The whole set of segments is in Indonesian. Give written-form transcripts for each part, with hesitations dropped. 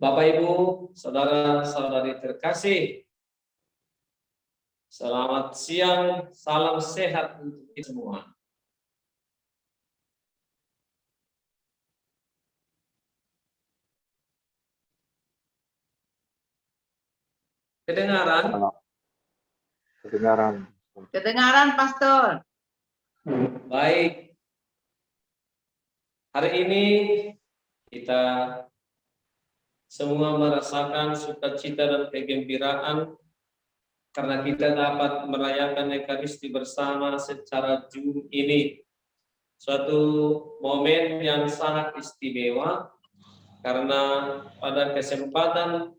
Bapak Ibu, saudara-saudari terkasih, selamat siang, salam sehat untuk kita semua. Kedengaran? Kedengaran. Kedengaran, Pastor. Baik. Hari ini kita semua merasakan sukacita dan kegembiraan karena kita dapat merayakan Ekaristi bersama secara Zoom ini. Suatu momen yang sangat istimewa karena pada kesempatan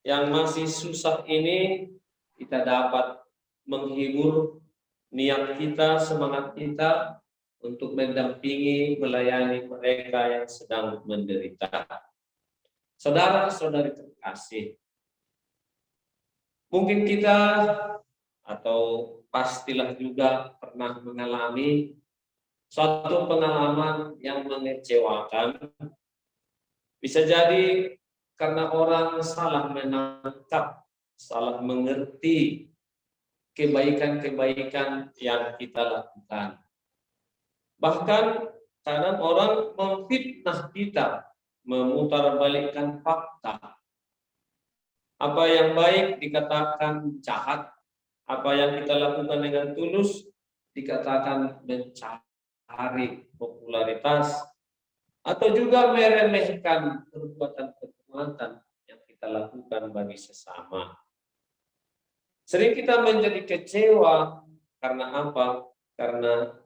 yang masih susah ini kita dapat menghibur niat kita, semangat kita untuk mendampingi, melayani mereka yang sedang menderita. Saudara-saudari terkasih, mungkin kita atau pastilah juga pernah mengalami suatu pengalaman yang mengecewakan. Bisa jadi karena orang salah menangkap, salah mengerti kebaikan-kebaikan yang kita lakukan. Bahkan kadang orang memfitnah kita, memutarbalikkan fakta. Apa yang baik dikatakan jahat, apa yang kita lakukan dengan tulus dikatakan mencari popularitas, atau juga meremehkan perbuatan-perbuatan yang kita lakukan bagi sesama. Sering kita menjadi kecewa karena apa? Karena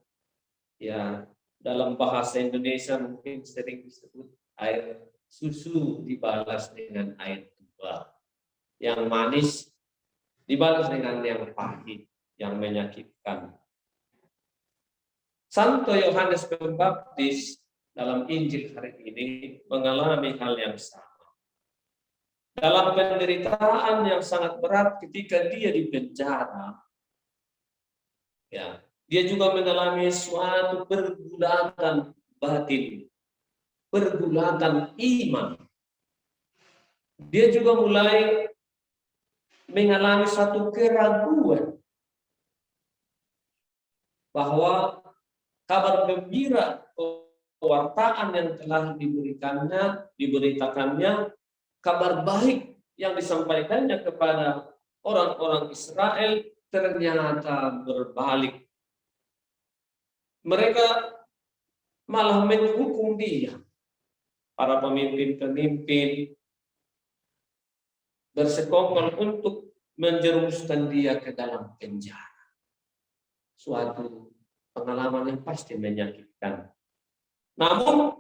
ya dalam bahasa Indonesia mungkin sering disebut air susu dibalas dengan air tua. Yang manis dibalas dengan yang pahit, yang menyakitkan. Santo Yohanes Pembaptis dalam Injil hari ini mengalami hal yang sama. Dalam penderitaan yang sangat berat ketika dia di penjara, ya, dia juga mengalami suatu pergulatan batin, pergulatan iman. Dia juga mulai mengalami satu keraguan bahwa kabar gembira pewartaan yang telah diberitakannya, kabar baik yang disampaikannya kepada orang-orang Israel ternyata berbalik. Mereka malah menghukum dia. Para pemimpin-pemimpin bersekongkol untuk menjerumuskan dia ke dalam penjara. Suatu pengalaman yang pasti menyakitkan. Namun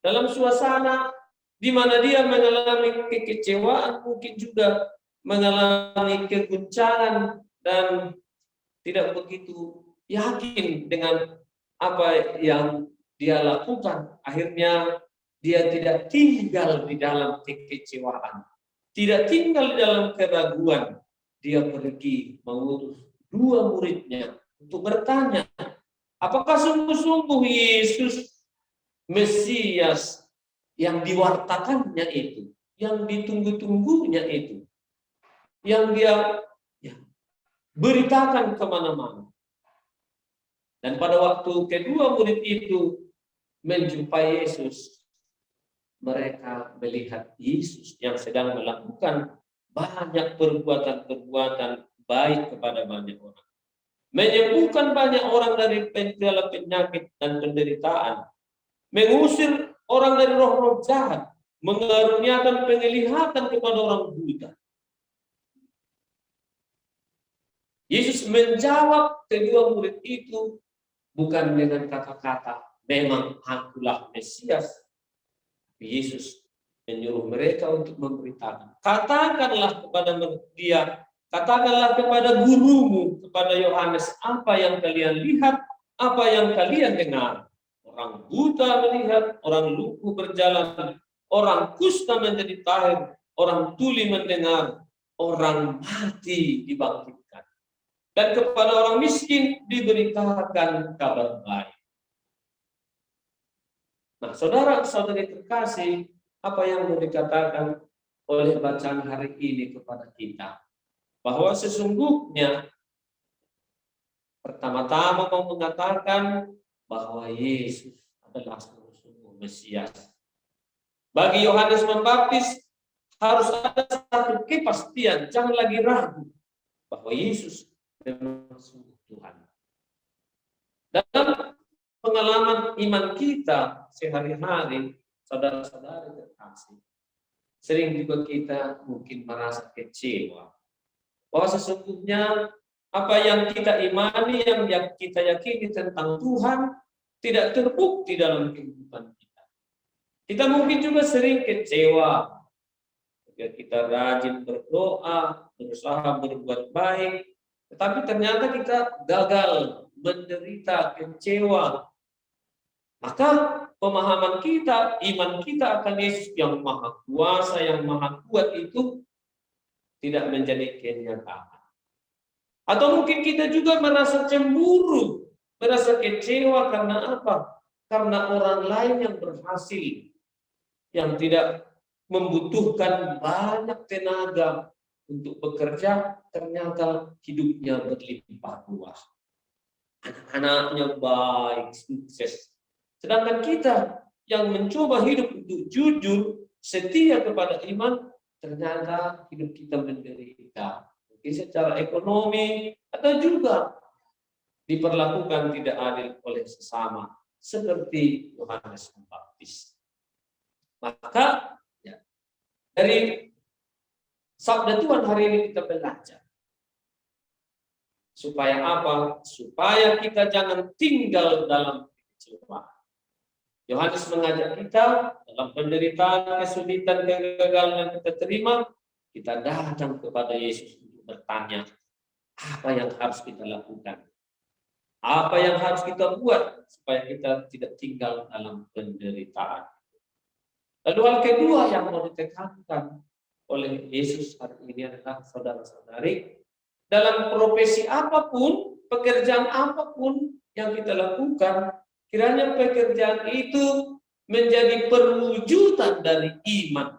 dalam suasana di mana dia mengalami kekecewaan, mungkin juga mengalami keguncangan dan tidak begitu yakin dengan apa yang dia lakukan. Akhirnya dia tidak tinggal di dalam kekecewaan, tidak tinggal di dalam keraguan. Dia pergi mengutus dua muridnya untuk bertanya, apakah sungguh-sungguh Yesus Mesias yang diwartakannya itu, yang ditunggu-tunggunya itu, yang dia beritakan kemana-mana. Dan pada waktu kedua murid itu menjumpai Yesus, mereka melihat Yesus yang sedang melakukan banyak perbuatan-perbuatan baik kepada banyak orang, menyembuhkan banyak orang dari segala penyakit dan penderitaan, mengusir orang dari roh-roh jahat, mengaruniakan penglihatan kepada orang buta. Yesus menjawab kedua murid itu bukan dengan kata-kata, memang akulah Mesias. Yesus menyuruh mereka untuk memberitakan. Katakanlah kepada dia, katakanlah kepada gurumu, kepada Yohanes, apa yang kalian lihat, apa yang kalian dengar. Orang buta melihat, orang lumpuh berjalan, orang kusta menjadi tahir, orang tuli mendengar, orang mati dibangkitkan. Dan kepada orang miskin diberitakan kabar baik. Nah, saudara-saudari terkasih, apa yang mau dikatakan oleh bacaan hari ini kepada kita. Bahwa sesungguhnya pertama-tama mau mengatakan bahwa Yesus adalah sungguh-sungguh Mesias. Bagi Yohanes Pembaptis harus ada satu kepastian, jangan lagi ragu bahwa Yesus memang sungguh Tuhan. Dalam pengalaman iman kita sehari-hari, saudara-saudari terkasih, sering juga kita mungkin merasa kecewa bahwa sesungguhnya apa yang kita imani, yang kita yakini tentang Tuhan tidak terbukti dalam kehidupan kita. Kita mungkin juga sering kecewa jika kita rajin berdoa, berusaha berbuat baik, tetapi ternyata kita gagal, menderita, kecewa. Maka pemahaman kita, iman kita akan Yesus yang maha kuasa, yang maha kuat itu tidak menjadi kenyataan. Atau mungkin kita juga merasa cemburu, merasa kecewa karena apa? Karena orang lain yang berhasil, yang tidak membutuhkan banyak tenaga untuk bekerja, ternyata hidupnya berlimpah ruah. Anak-anaknya baik, sukses. Sedangkan kita yang mencoba hidup untuk jujur, setia kepada iman, ternyata hidup kita menderita. Mungkin secara ekonomi atau juga diperlakukan tidak adil oleh sesama, seperti Yohanes Pembaptis. Maka ya, dari sabda Tuhan hari ini kita belajar supaya apa? Supaya kita jangan tinggal dalam kekecewaan. Yohanes mengajak kita dalam penderitaan, kesulitan, kegagalan yang kita terima, kita datang kepada Yesus untuk bertanya, apa yang harus kita lakukan? Apa yang harus kita buat supaya kita tidak tinggal dalam penderitaan? Lalu hal kedua yang mau ditekankan oleh Yesus hari ini adalah saudara-saudari, dalam profesi apapun, pekerjaan apapun yang kita lakukan, kiranya pekerjaan itu menjadi perwujudan dari iman.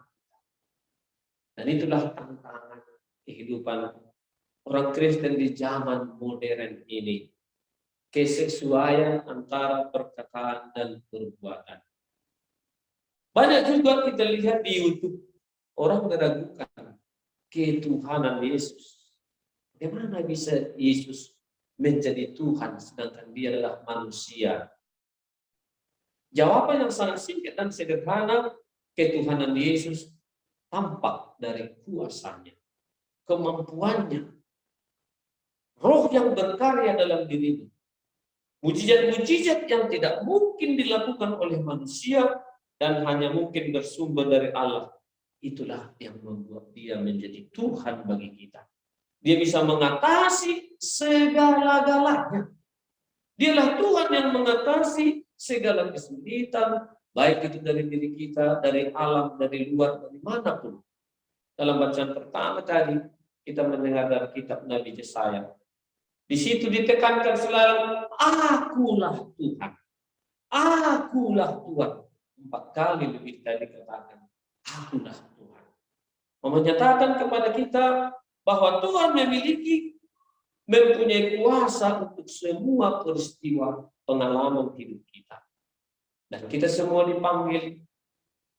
Dan itulah tantangan kehidupan orang Kristen di zaman modern ini. Kesesuaian antara perkataan dan perbuatan. Banyak juga kita lihat di YouTube, orang meragukan ketuhanan Yesus. Bagaimana bisa Yesus menjadi Tuhan sedangkan dia adalah manusia? Jawaban yang sangat singkat dan sederhana, ketuhanan Yesus tampak dari kuasanya, kemampuannya, roh yang berkarya dalam dirinya. Mujizat-mujizat yang tidak mungkin dilakukan oleh manusia dan hanya mungkin bersumber dari Allah. Itulah yang membuat dia menjadi Tuhan bagi kita. Dia bisa mengatasi segala-galanya. Dialah Tuhan yang mengatasi segala kesulitan, baik itu dari diri kita, dari alam, dari luar, dari manapun. Dalam bacaan pertama tadi, kita mendengar dari kitab Nabi Yesaya. Di situ ditekankan selalu, akulah Tuhan. Akulah Tuhan. 4 kali lebih tadi dikatakan, akulah Tuhan. Menyatakan kepada kita bahwa Tuhan mempunyai kuasa untuk semua peristiwa pengalaman hidup kita. Dan kita semua dipanggil,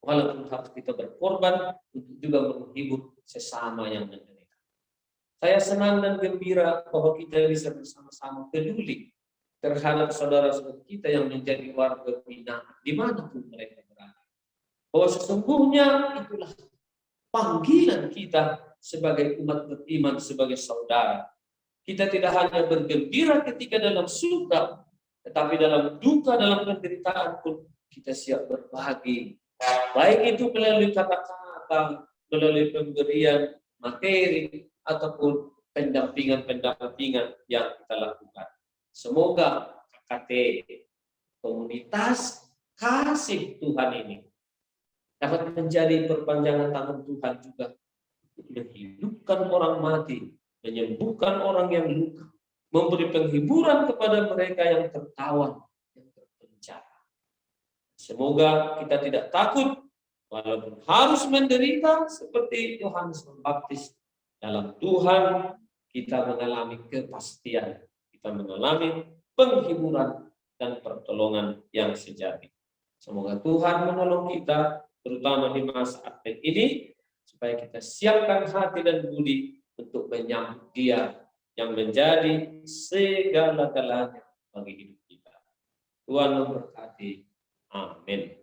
walaupun harus kita berkorban, untuk juga menghibur sesama yang menderita. Saya senang dan gembira bahwa kita bisa bersama-sama peduli terhadap saudara-saudara kita yang menjadi warga binaan, dimanapun mereka berada. Bahwa sesungguhnya itulah panggilan kita sebagai umat beriman, sebagai saudara. Kita tidak hanya bergembira ketika dalam suka, tetapi dalam duka, dalam penderitaan pun kita siap berbagi. Baik itu melalui kata-kata, melalui pemberian materi, ataupun pendampingan-pendampingan yang kita lakukan. Semoga KKT, komunitas kasih Tuhan ini, dapat menjadi perpanjangan tangan Tuhan juga untuk menghidupkan orang mati, menyembuhkan orang yang luka, memberi penghiburan kepada mereka yang tertawan, yang terpenjara. Semoga kita tidak takut walaupun harus menderita seperti Yohanes Pembaptis, dalam Tuhan kita mengalami kepastian, kita mengalami penghiburan dan pertolongan yang sejati. Semoga Tuhan menolong kita, terutama di masa Advent ini, supaya kita siapkan hati dan budi untuk menyambut Dia yang menjadi segala-galanya bagi hidup kita. Tuhan memberkati. Amin.